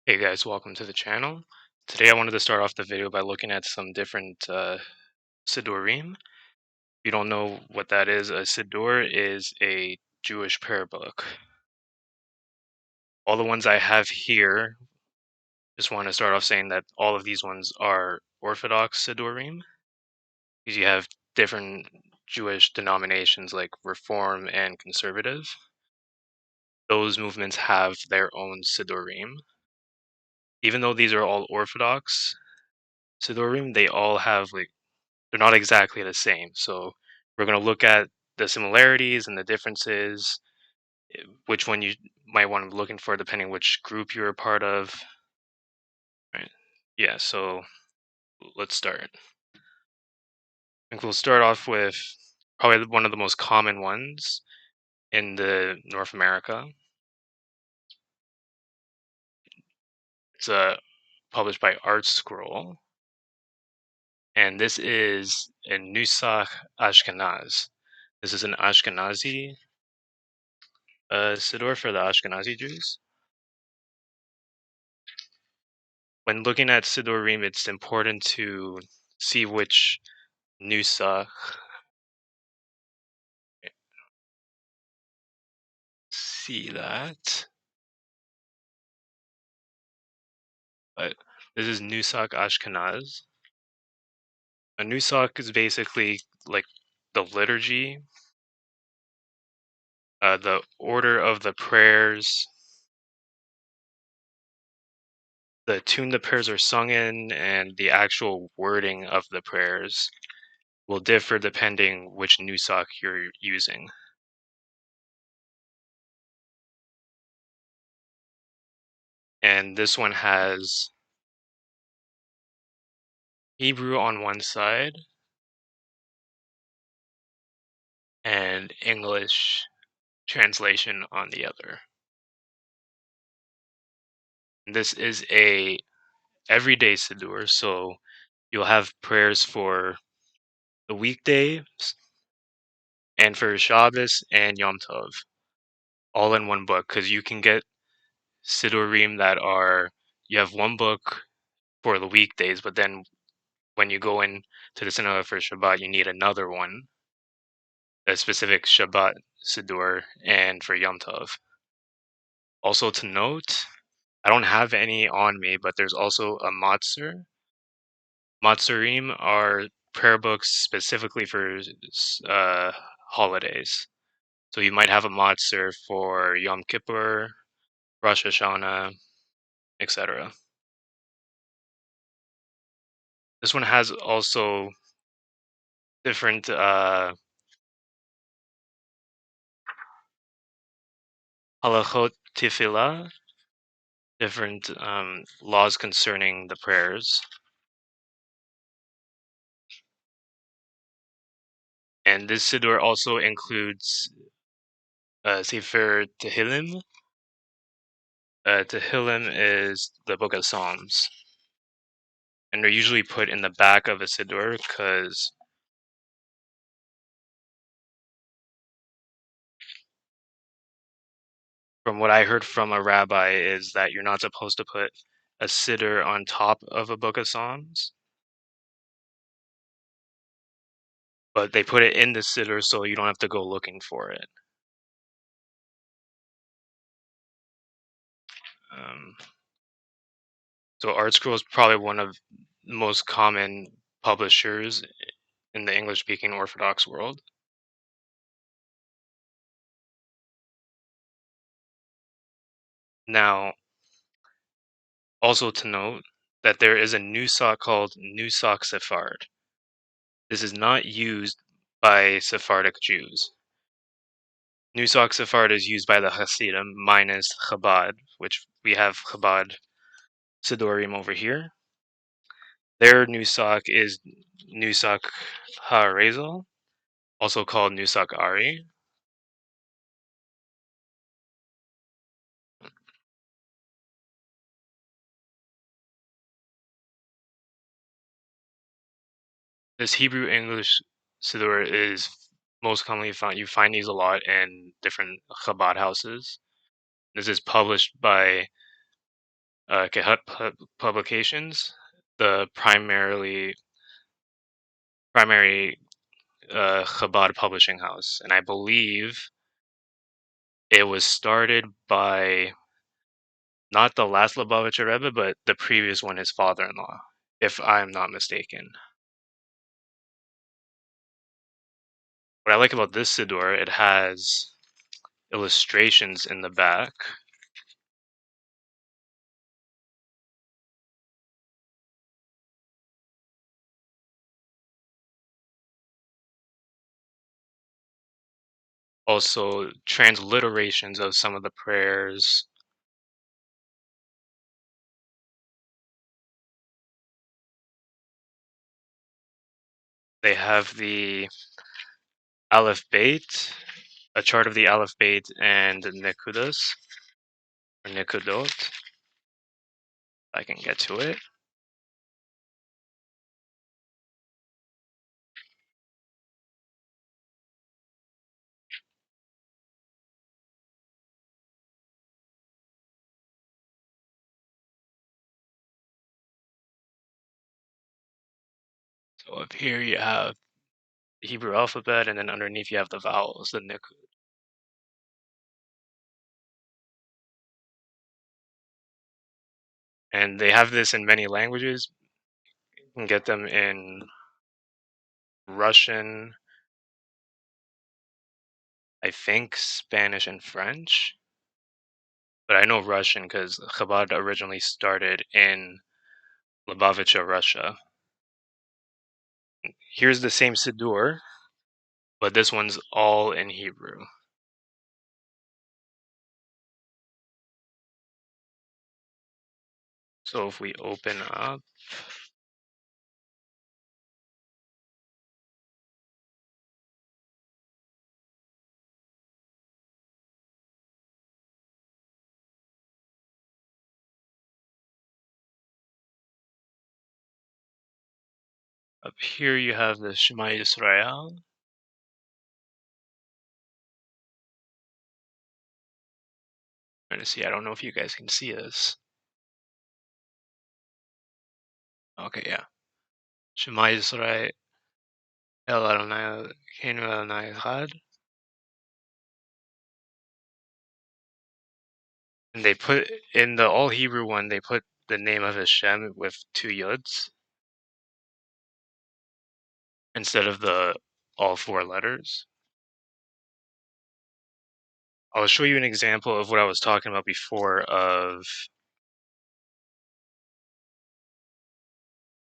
Hey guys, welcome to the channel. Today I wanted to start off the video by looking at some different Siddurim. If you don't know what that is, a Siddur is a Jewish prayer book. All the ones I have here, just want to start off saying that all of these ones are Orthodox Siddurim, because you have different Jewish denominations like Reform and Conservative. Those movements have their own Siddurim. Even though these are all Orthodox Siddurim, they all have like they're not exactly the same. So we're going to look at the similarities and the differences, which one you might want to be looking for depending which group you're a part of. Right. Yeah, so let's start. I think we'll start off with probably one of the most common ones in the North America. It's published by Art Scroll, and this is a Nusach Ashkenaz. This is an Ashkenazi Siddur for the Ashkenazi Jews. When looking at Siddurim, it's important to see which Nusach, see that. But this is Nusach Ashkenaz. A Nusach is basically like the liturgy, the order of the prayers, the tune the prayers are sung in, and the actual wording of the prayers will differ depending which Nusach you're using. And this one has Hebrew on one side and English translation on the other. This is a everyday Siddur, so you'll have prayers for the weekdays and for Shabbos and Yom Tov, all in one book. Because you can get Siddurim that are you have one book for the weekdays, but then when you go in to the synagogue for Shabbat, you need another one, a specific Shabbat Siddur, and for Yom Tov. Also to note, I don't have any on me, but there's also a Matzur. Matsurim are prayer books specifically for holidays. So you might have a Matzur for Yom Kippur, Rosh Hashanah, etc. This one has also different halachot tefillah, different laws concerning the prayers. And this Siddur also includes Sefer Tehillim. Tehillim is the book of Psalms. And they're usually put in the back of a Siddur because from what I heard from a rabbi is that you're not supposed to put a siddur on top of a book of Psalms, but they put it in the siddur so you don't have to go looking for it. Um, so ArtScroll is probably one of the most common publishers in the English-speaking Orthodox world. Now, also to note that there is a Nusach called Nusach Sephard. This is not used by Sephardic Jews. Nusach Sephard is used by the Hasidim minus Chabad, which we have Chabad Siddurim over here. Their Nusach is Nusach HaRazel, also called Nusach Ari. This Hebrew English Siddur is most commonly found. You find these a lot in different Chabad houses. This is published by Kahat Publications, the primary Chabad publishing house, and I believe it was started by not the last Lubavitcher Rebbe, but the previous one, his father-in-law, if I'm not mistaken. What I like about this Siddur, it has illustrations in the back. Also, transliterations of some of the prayers. They have the Aleph Beit, a chart of the Aleph Beit and Nekudas, or Nekudot. I can get to it. So up here you have the Hebrew alphabet, and then underneath you have the vowels, the Nikud. And they have this in many languages. You can get them in Russian, I think Spanish and French. But I know Russian because Chabad originally started in Lubavitcher, Russia. Here's the same Siddur, but this one's all in Hebrew. So if we open up, up here you have the Shema Yisrael. Trying to see, I don't know if you guys can see this. Okay, yeah. Shema Yisrael El Adonai Eloheinu Adonai Echad. And they put in the all Hebrew one, they put the name of Hashem with two yods instead of the all four letters. I'll show you an example of what I was talking about before of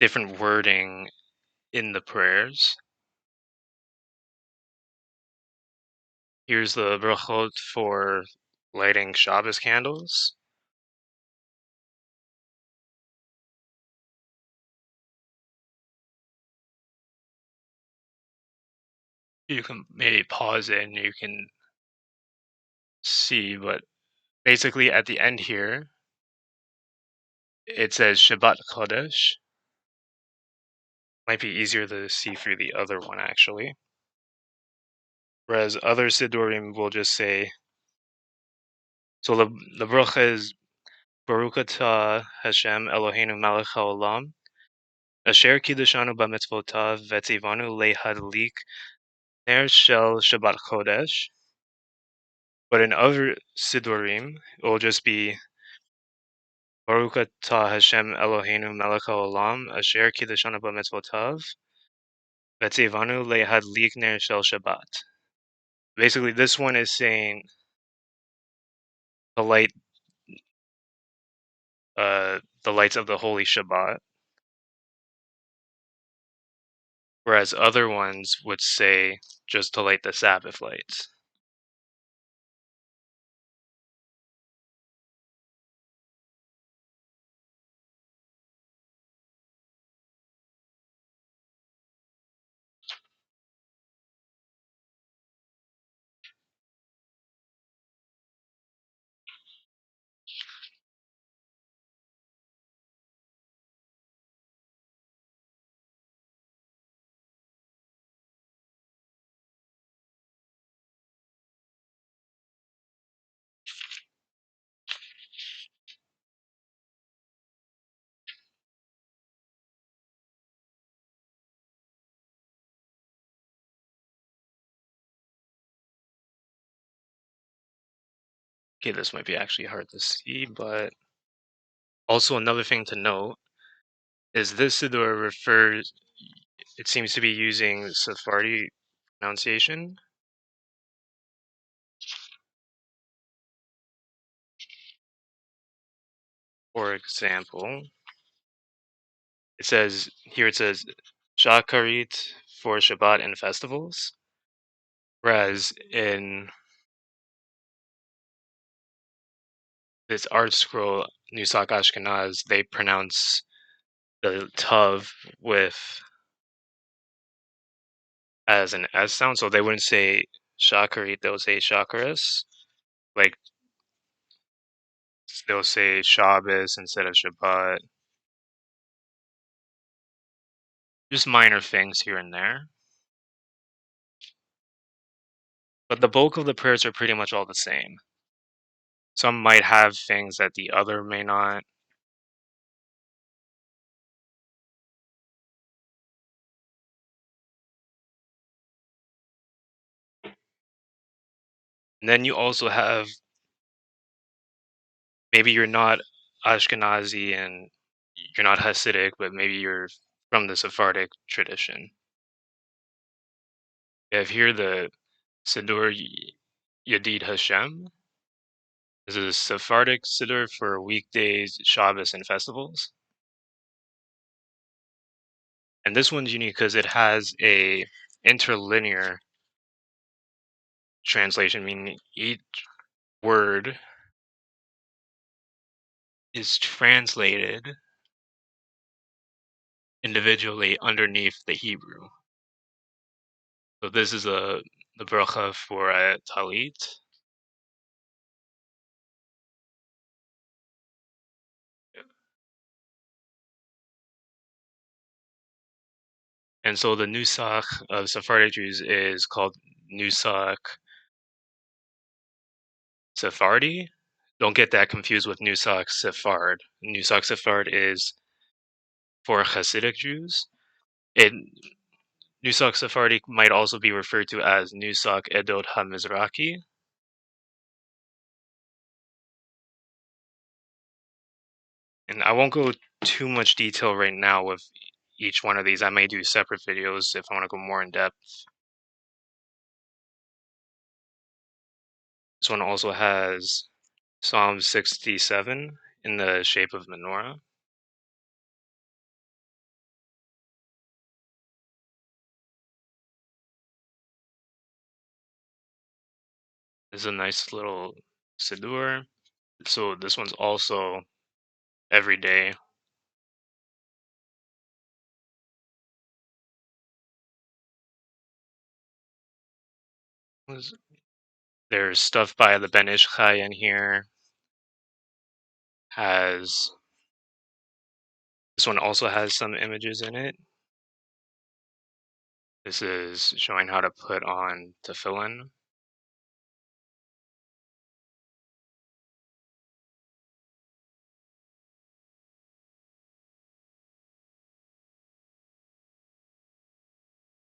different wording in the prayers. Here's the brachot for lighting Shabbos candles. You can maybe pause it and you can see, but basically at the end here, it says Shabbat Kodesh. Might be easier to see through the other one actually. Whereas other Siddurim will just say, so the bracha is Baruch atah Hashem Eloheinu melech haolam, asher kiddushanu b'mitzvotav v'tzivanu lehadlik ner shel Shabbat Kodesh. But in other Siddurim, it will just be Baruch atah Hashem Eloheinu melech haolam, asher kiddushanu b'mitzvotav v'tzivanu lehadlik ner shel Shabbat. Basically, this one is saying the light, the lights of the holy Shabbat, whereas other ones would say just to light the Sabbath lights. Okay, this might be actually hard to see, but also another thing to note is this Siddur refers, it seems to be using Sephardi pronunciation. For example, it says Shakarit for Shabbat and festivals, whereas in this art scroll, Nusach Ashkenaz, they pronounce the Tav with as an S sound, so they wouldn't say Shakarit, they'll say Shakaris. Like they'll say Shabbos instead of Shabbat. Just minor things here and there. But the bulk of the prayers are pretty much all the same. Some might have things that the other may not. And then you also have maybe you're not Ashkenazi and you're not Hasidic, but maybe you're from the Sephardic tradition. You have here the Siddur Yadid Hashem. This is a Sephardic Siddur for weekdays, Shabbos, and festivals. And this one's unique because it has a interlinear translation, meaning each word is translated individually underneath the Hebrew. So this is the bracha for a talit. And so the Nusach of Sephardic Jews is called Nusach Sephardi. Don't get that confused with Nusach Sephard. Nusach Sephard is for Hasidic Jews. It Nusach Sephardi might also be referred to as Nusach Edot HaMizrachi. And I won't go too much detail right now with each one of these. I may do separate videos if I want to go more in depth. This one also has Psalm 67 in the shape of menorah. This is a nice little Siddur. So this one's also every day. There's stuff by the Ben Ish Chai in here. Has This one also has some images in it. This is showing how to put on tefillin.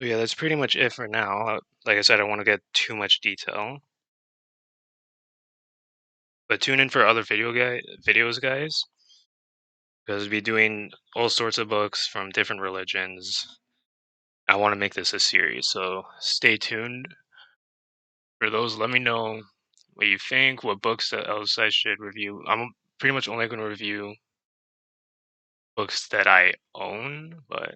But yeah, that's pretty much it for now. Like I said, I don't want to get too much detail. But tune in for other videos, guys, because we'll be doing all sorts of books from different religions. I want to make this a series, so stay tuned for those. Let me know what you think, what books that else I should review. I'm pretty much only going to review books that I own, but